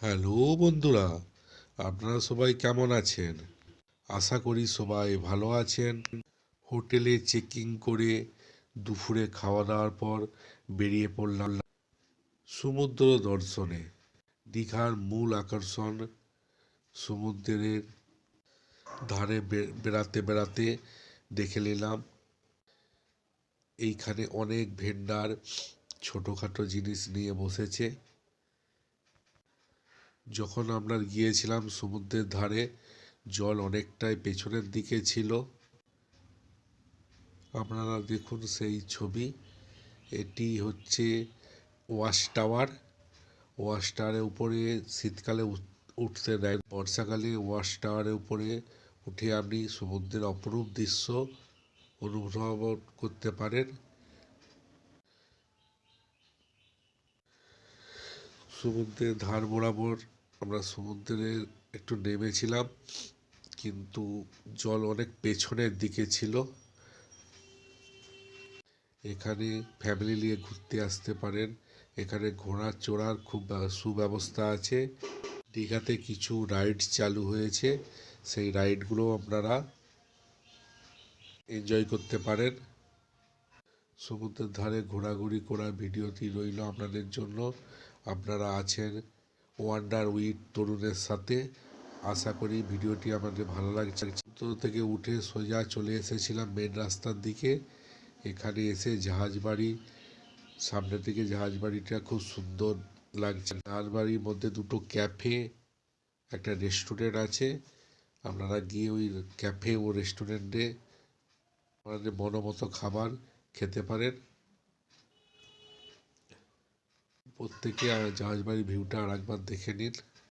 Hello বন্ধুরা, আপনারা সবাই কেমন আছেন? আশা করি সবাই ভালো আছেন। হোটেলে চেকিং করে দুপুরে খাওয়া দাওয়ার পর বেরিয়ে পড়লাম সমুদ্র দর্শনে। দীঘার মূল আকর্ষণ সমুদ্রের ধারে বেড়াতে বেড়াতে দেখে নিলাম এইখানে অনেক ভেন্ডার ছোটোখাটো জিনিস নিয়ে বসেছে। যখন আমরা গিয়েছিলাম সমুদ্রের ধারে জল অনেকটাই পেছনের দিকে ছিল। আপনারা দেখুন সেই ছবি। এটি হচ্ছে ওয়াচ টাওয়ার। ওয়াচ টাওয়ারের উপরে শীতকালে উঠতে দেয়, বর্ষাকালে ওয়াচ টাওয়ারের উপরে উঠে আপনি সমুদ্রের অপরূপ দৃশ্য অনুভব করতে পারেন। সমুদ্রের ধার বরাবর আমরা সমুদ্রে একটু নেমেছিলাম, কিন্তু জল অনেক পেছনের দিকে ছিল। এখানে ফ্যামিলি নিয়ে ঘুরতে আসতে পারেন। এখানে ঘোড়া চড়ার খুব সুব্যবস্থা আছে। দীঘাতে কিছু রাইড চালু হয়েছে, সেই রাইডগুলো আপনারা এনজয় করতে পারেন। সমুদ্রের ধারে ঘোরাঘুরি করা ভিডিওটি রইল আপনাদের জন্য। আপনারা আছেন ওয়ান্ডার উইথ তরুণের সাথে। আশা করি ভিডিওটি আমাদের ভালো লাগছে। সমুদ্র থেকে উঠে সোজা চলে এসেছিলাম মেন রাস্তার দিকে। এখানে এসে জাহাজ বাড়ি, সামনের দিকে জাহাজ বাড়িটা খুব সুন্দর লাগছে। জাহাজ বাড়ির মধ্যে দুটো ক্যাফে, একটা রেস্টুরেন্ট আছে। আপনারা গিয়ে ওই ক্যাফে ও রেস্টুরেন্টে আপনাদের মনোমতো খাবার খেতে পারেন। প্রত্যেকে জাহাজ বাড়ির ভিউটা আর একবার দেখে নিন।